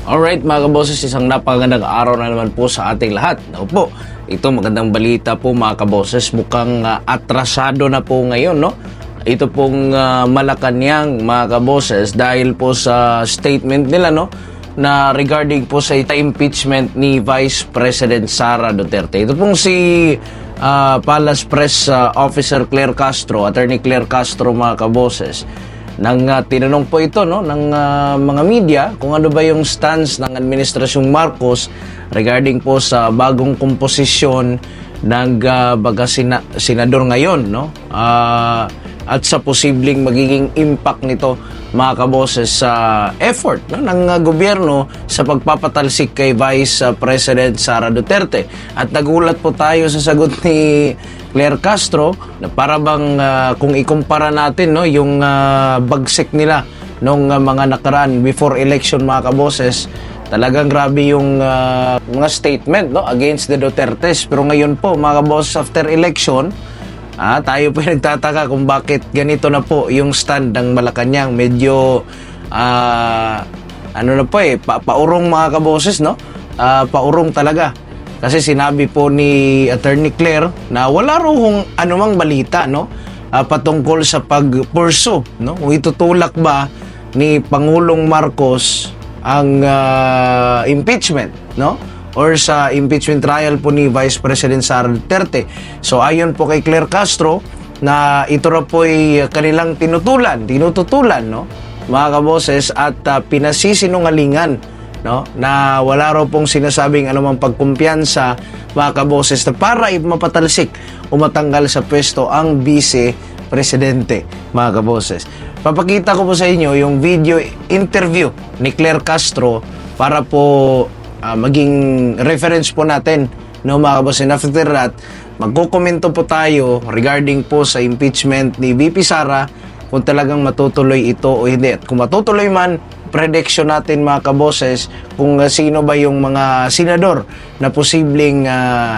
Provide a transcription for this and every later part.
Alright mga kaboses, isang napakagandang araw na naman po sa ating lahat. Ako po, ito magandang balita po mga kaboses, mukhang atrasado na po ngayon, no? Ito pong Malacanang mga kaboses dahil po sa statement nila, no? Na regarding po sa impeachment ni Vice President Sara Duterte. Ito pong si Palace Press Officer Claire Castro, Attorney Claire Castro mga kaboses. Nang tinanong po ito ng mga media kung ano ba yung stance ng Administrasyong Marcos regarding po sa bagong komposisyon ng senador ngayon, at sa posibleng magiging impact nito mga kaboses sa effort ng gobyerno sa pagpapatalsik kay Vice President Sara Duterte. At nagulat po tayo sa sagot ni Claire Castro na para bang kung ikumpara natin yung bagsik nila nung mga nakaraan before election mga kaboses, talagang grabe yung mga statement against the Dutertes. Pero ngayon po mga kaboses, after election, tayo po nagtataka kung bakit ganito na po yung stand ng Malacanang. Medyo paurong mga kaboses, paurong talaga. Kasi sinabi po ni Attorney Claire na wala roong anumang balita patungkol sa pagpursu, kung itutulak ba ni Pangulong Marcos ang impeachment, or sa impeachment trial po ni Vice President Sara Duterte. So ayon po kay Claire Castro na ito na po ay kanilang tinututulan, mga kaboses, at pinasisinungalingan na wala raw pong sinasabing anumang pagkumpiyansa mga kaboses na para mapatalsik o matanggal sa pwesto ang Vice Presidente mga kaboses. Papakita ko po sa inyo yung video interview ni Claire Castro para po maging reference po natin mga kaboses. After that, magkukomento po tayo regarding po sa impeachment ni VP Sara kung talagang matutuloy ito o hindi. At kung matutuloy man, prediction natin mga kaboses kung sino ba yung mga senador na posibleng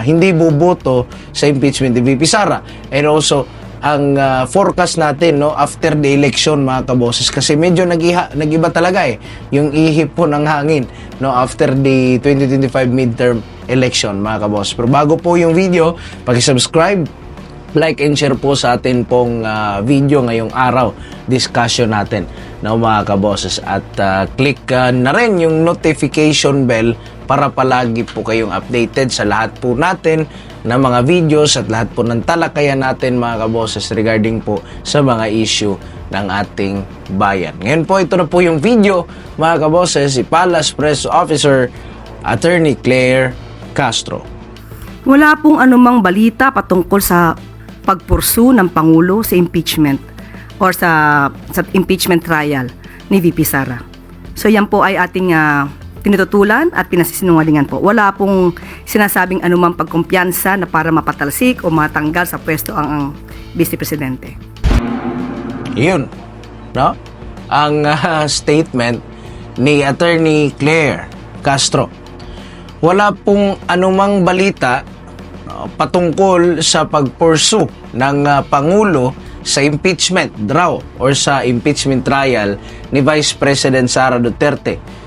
hindi buboto sa impeachment ni VP Sara. And also, ang forecast natin after the election mga kaboses, kasi medyo nag-iba talaga yung ihip po ng hangin after the 2025 midterm election mga kaboses. Pero bago po yung video, paki-subscribe, like and share po sa atin pong video ngayong araw, discussion natin mga kaboses, at click na rin yung notification bell para palagi po kayong updated sa lahat po natin na mga videos at lahat po ng talakayan natin mga kaboses regarding po sa mga issue ng ating bayan. Ngayon po, ito na po yung video mga kaboses, si Palace Press Officer Attorney Claire Castro. Wala pong anumang balita patungkol sa pagpursu ng Pangulo sa impeachment or sa impeachment trial ni VP Sara. So yan po ay ating tinututulan at pinasisinungalingan po. Wala pong sinasabing anumang pagkumpiyansa na para mapatalsik o matanggal sa pwesto ang Vice Presidente. Yun, ang statement ni Attorney Claire Castro. Wala pong anumang balita patungkol sa pagpursu ng Pangulo sa impeachment draw or sa impeachment trial ni Vice President Sara Duterte.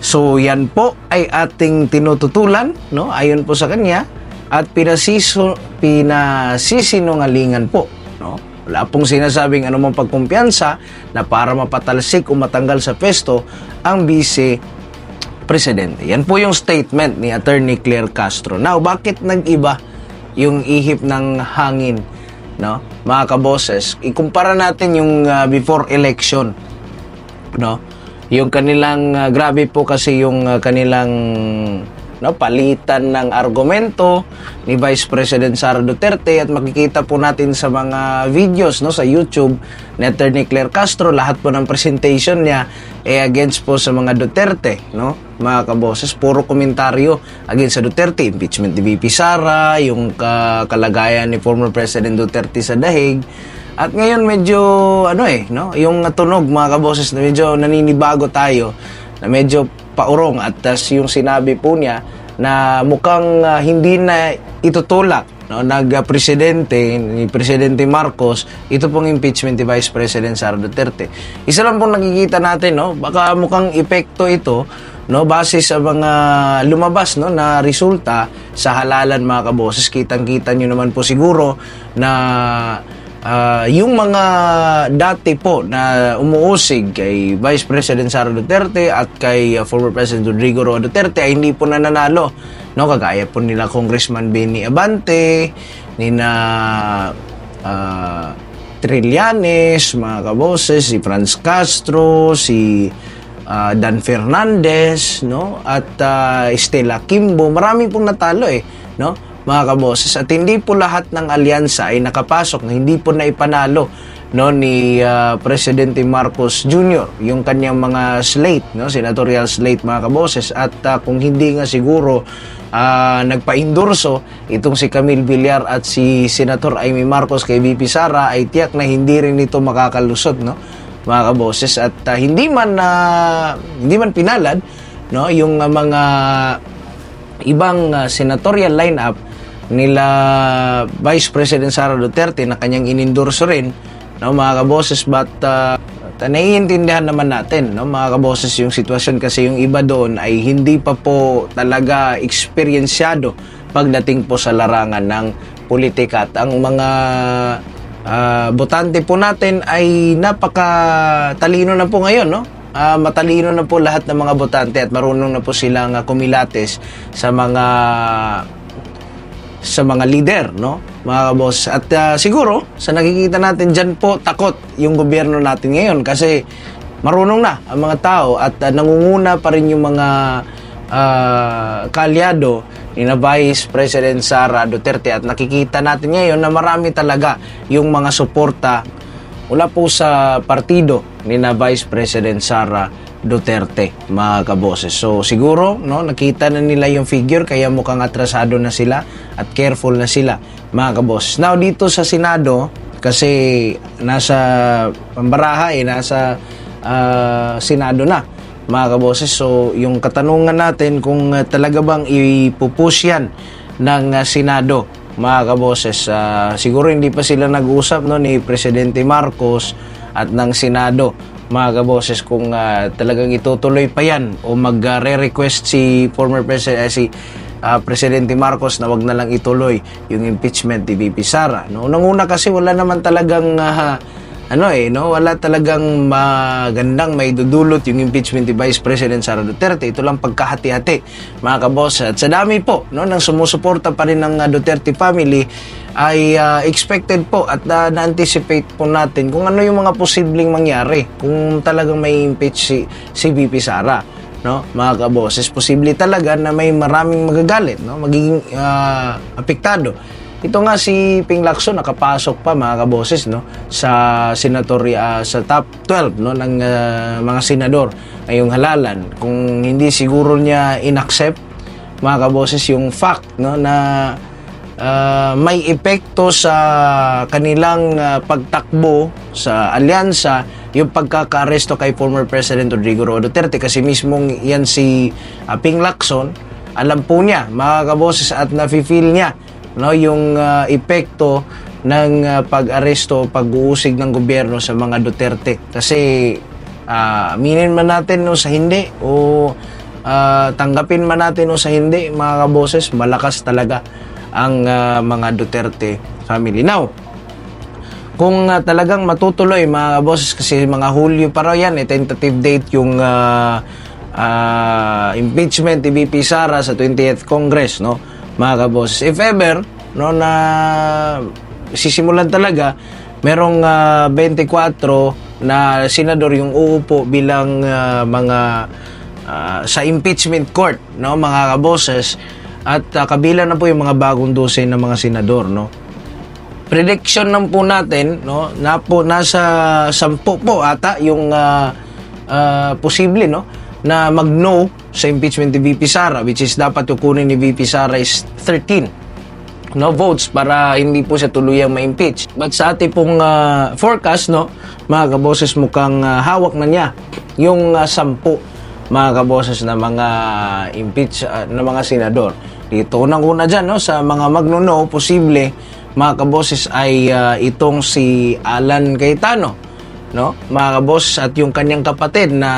So yan po ay ating tinututulan ayon po sa kanya, at pinasisinungalingan po. Wala pong sinasabing anumang pagkumpiyansa na para mapatalsik o matanggal sa pwesto ang Vice Presidente. Yan po yung statement ni Attorney Claire Castro. Now, bakit nag-iba yung ihip ng hangin, mga kaboses? Ikumpara natin yung before election, yung kanilang grabe po kasi yung kanilang palitan ng argumento ni Vice President Sara Duterte, at makikita po natin sa mga videos sa YouTube ni Attorney Claire Castro, lahat po ng presentation niya against po sa mga Duterte, mga kaboses. Puro komentaryo against sa Duterte, impeachment ni VP Sara, yung kalagayan ni former President Duterte sa dahig. At ngayon medyo yung tunog mga kaboses na medyo naninibago tayo, na medyo paurong, at yung sinabi po niya na mukhang hindi na itutulak nag-presidente ni Presidente Marcos ito pong impeachment ni Vice President Sara Duterte. Isa lang pong nakikita natin, baka mukhang epekto ito no, base sa mga lumabas, no, na resulta sa halalan, mga kaboses, kitang-kita nyo naman po siguro na yung mga dati po na umuusig kay Vice President Sara Duterte at kay former President Rodrigo Roa Duterte ay hindi po nananalo, no, kagaya po nila Congressman Benny Abante, nina Trillanes, mga kaboses, si Franz Castro, si Dan Fernandez, no, at Estela Kimbo. Marami pong natalo no, mga kaboses, at hindi po lahat ng alyansa ay nakapasok, na hindi po naipanalo, no, ni Presidente Marcos Jr. yung kanyang mga slate, no, senatorial slate, mga kaboses, at kung hindi nga siguro nagpa-endorso itong si Camille Villar at si Senator Amy Marcos kay VP Sara, ay tiyak na hindi rin ito makakalusot, no, mga kaboses, at hindi man pinalad, no, yung mga ibang senatorial lineup nila Vice President Sara Duterte na kanyang inendorso rin, no, mga kaboses, but naiintindihan naman natin, no, mga kaboses, yung sitwasyon, kasi yung iba doon ay hindi pa po talaga eksperyensyado pagdating po sa larangan ng politika, at ang mga botante po natin ay napakatalino na po ngayon, no? Matalino na po lahat ng mga botante at marunong na po silang kumilates sa mga leader, no, mga kabos. At siguro sa nakikita natin dyan po, takot yung gobyerno natin ngayon kasi marunong na ang mga tao, at nangunguna pa rin yung mga kaalyado ni na Vice President Sara Duterte, at nakikita natin ngayon na marami talaga yung mga suporta mula po sa partido ni na Vice President Sara Duterte, mga kaboses. So siguro, no, nakita na nila yung figure, kaya mukhang atrasado na sila at careful na sila, mga kaboses. Now dito sa Senado, kasi nasa pambaraha, nasa Senado na, mga kaboses. So yung katanungan natin kung talaga bang ipupush yan ng Senado, mga kaboses, siguro hindi pa sila nag-usap, no, ni Presidente Marcos at ng Senado, mga kaboses, kung talagang itutuloy pa yan o magre-request si former President Presidente Marcos na wag na lang ituloy yung impeachment ni VP Sara, no. Unang-una kasi wala naman talagang wala talagang magandang may dudulot yung impeachment ni Vice President Sara Duterte. Ito lang pagkahati-hati, mga kabos. At sa dami po, no, ng sumusuporta pa rin ng Duterte family, ay expected po at na-anticipate po natin kung ano yung mga posibleng mangyari kung talagang may impeach si VP Sara, no, mga kaboses. Posible talaga na may maraming magagalit, no, magiging apektado. Ito nga si Ping Lacson nakapasok pa, mga kaboses, no, sa sa top 12, no, ng mga senador ngayong halalan. Kung hindi siguro niya inaccept, mga kaboses, yung fact, no, na may epekto sa kanilang pagtakbo sa alyansa yung pagkaka-aresto kay former President Rodrigo Roa Duterte, kasi mismong yan si Ping Lacson, alam po niya, mga kaboses, at nafe-feel niya, no, yung epekto ng pag-aresto, pag-uusig ng gobyerno sa mga Duterte. Kasi aminin man natin o sa hindi, o tanggapin man natin o sa hindi, mga kaboses, malakas talaga ang mga Duterte family. Now, kung talagang matutuloy, mga kaboses, kasi mga Hulyo pa raw yan, tentative date yung impeachment ni VP Sara sa 20th Congress, no, mga kaboses. If ever, no, na sisimulan talaga, merong 24 na senador yung uupo bilang sa impeachment court, no, mga kaboses, at kabilang na po yung mga bagong 12 na mga senador, no. Prediction lang po natin, no, nasa 10 po ata yung posible, no, na mag-no sa impeachment ni VP Sara, which is dapat kukunin ni VP Sara is 13, no, votes para hindi po siya tuluyang ma-impeach. But sa ating pong forecast, no, mga kaboses, mukhang hawak na niya yung 10, mga kaboses, na mga impeach na mga senador. Dito unang-una dyan, no, sa mga magno-no, posible, mga kaboses, ay itong si Alan Cayetano, no, mga kaboses, at yung kanyang kapatid na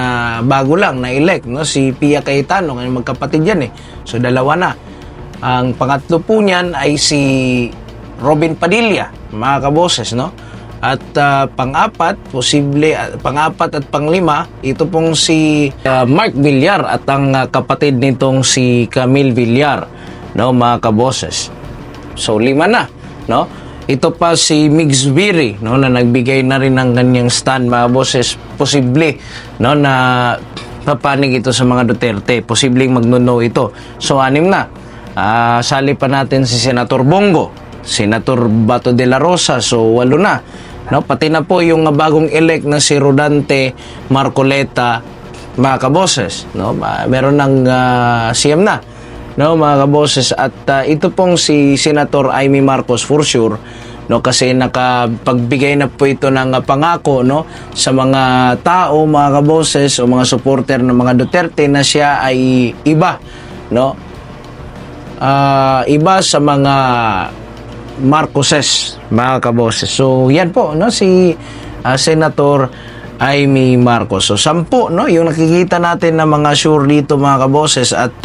bago lang na-elect, no, si Pia Cayetano, kanyang magkapatid yan So dalawa na. Ang pangatlo po niyan ay si Robin Padilla, mga kaboses, no. At pang-apat at panglima, ito pong si Mark Villar at ang kapatid nitong si Camille Villar, no, mga kaboses. So 5 na, no. Ito pa si Migs Viri, no, na nagbigay na rin ng kanyang stand, mga boses. Posible, no, na papanig ito sa mga Duterte. Posibleng magno-no ito. So 6 na. Sali pa natin si Senator Bongo, Senator Bato de la Rosa. So 8 na. No, pati na po yung bagong elect na si Rodante Marcoleta, mga kaboses, no. Meron ng siyam na, no, mga kaboses. At ito pong si Senator Amy Marcos for sure, no, kasi nakapagbigay na po ito ng pangako, no, sa mga tao, mga kaboses, o mga supporter ng mga Duterte na siya ay iba, no, iba sa mga Marcoses, mga kaboses. So yan po, no, si Senator Amy Marcos. So 10, no, yung nakikita natin na mga sure dito, mga kaboses. At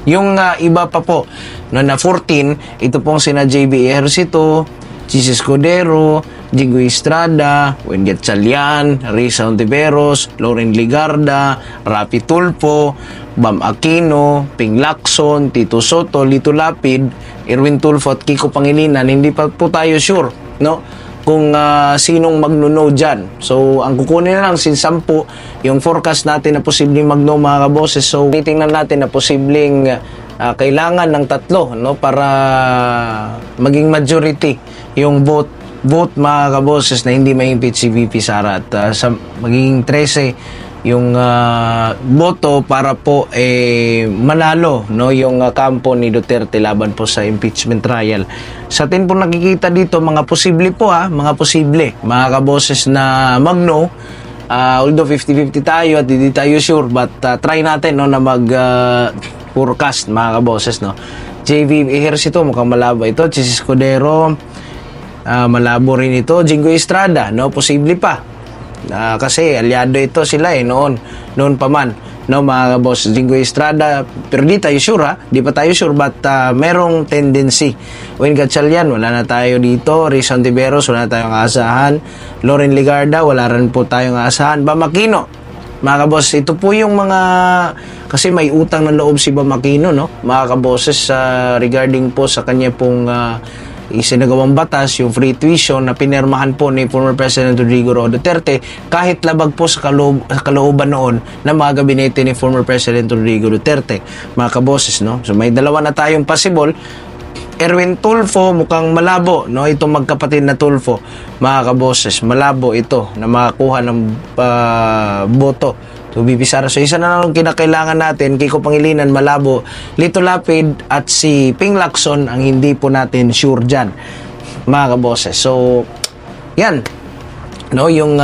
yung iba pa po, no, na 14, ito pong sina JB Ejercito, Chis Escudero, Jingo Estrada, Wendy Gatchalian, Risa Ontiveros, Lauren Ligarda, Rapi Tulfo, Bam Aquino, Ping Lacson, Tito Soto, Lito Lapid, Erwin Tulfo at Kiko Pangilinan. Hindi pa po tayo sure, no, kung sinong magno-no dyan. So ang kukunin na lang since 10 yung forecast natin na posibleng magno, mga kaboses. So titingnan natin na posibleng kailangan ng 3, no, para maging majority yung vote, mga kaboses, na hindi ma-impeach si VP Sara. At sa magiging 13 yung boto para po manalo, no, yung kampo ni Duterte laban po sa impeachment trial. Sa atin po nakikita dito, mga posible po, mga posible, mga kaboses, na magno. Although 50-50 tayo at hindi tayo sure, but try natin, no, na mag forecast, mga kaboses, no. JV Ejercito, mukhang malabo ito. Chis Escudero, malabo rin ito. Jingo Estrada, no, posible pa. Kasi aliado ito sila noon pa man, no, mga boss. Jingo Estrada, pero di tayo sure, di pa tayo sure, but merong tendency. Wendy Gatchalian, wala na tayo dito. Risa Ontiveros, wala na tayong aasahan. Lauren Ligarda, wala rin po tayong aasahan. Bam Aquino, mga kabos, ito po yung mga, kasi may utang na loob si Bam Aquino, no, mga kaboses, regarding po sa kanya pong isinagawang batas, yung free tuition na pinirmahan po ni former President Rodrigo Roa Duterte, kahit labag po sa kalooban noon ng mga gabinete ni former President Rodrigo Duterte, mga kaboses, no. So may 2 na tayong possible. Erwin Tulfo, mukhang malabo, no, itong magkapatid na Tulfo, mga kaboses, malabo ito na makakuha ng boto. So, VP Sara. So, isa na lang kinakailangan natin, Kiko Pangilinan, malabo, Lito Lapid, at si Ping Lacson ang hindi po natin sure dyan, mga kaboses. So, yan, no, yung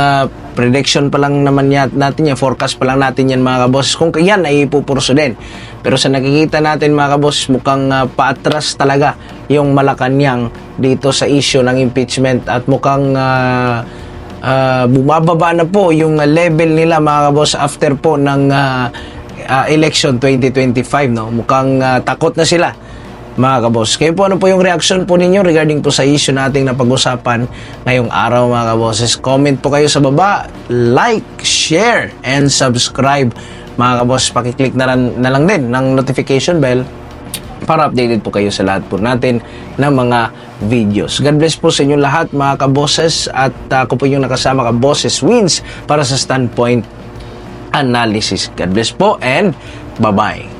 prediction pa lang naman natin yan, forecast pa lang natin yan, mga kaboses, kung yan ay ipupurso din. Pero sa nakikita natin, mga kaboses, mukhang paatras talaga yung Malacanang dito sa issue ng impeachment, at mukhang bumababa na po yung level nila, mga kabos, after po ng election 2025, no. Mukhang takot na sila, mga kabos. Kayo po, ano po yung reaction po ninyo regarding po sa issue nating napag-usapan ngayong araw, mga kaboses? Comment po kayo sa baba, like, share, and subscribe, mga kabos. Pakiclick na lang din ng notification bell para updated po kayo sa lahat po natin ng mga videos. God bless po sa inyo lahat, mga kaboses, at ako po yung nakasama, Kaboses Wins, para sa Standpoint Analysis. God bless po and bye-bye.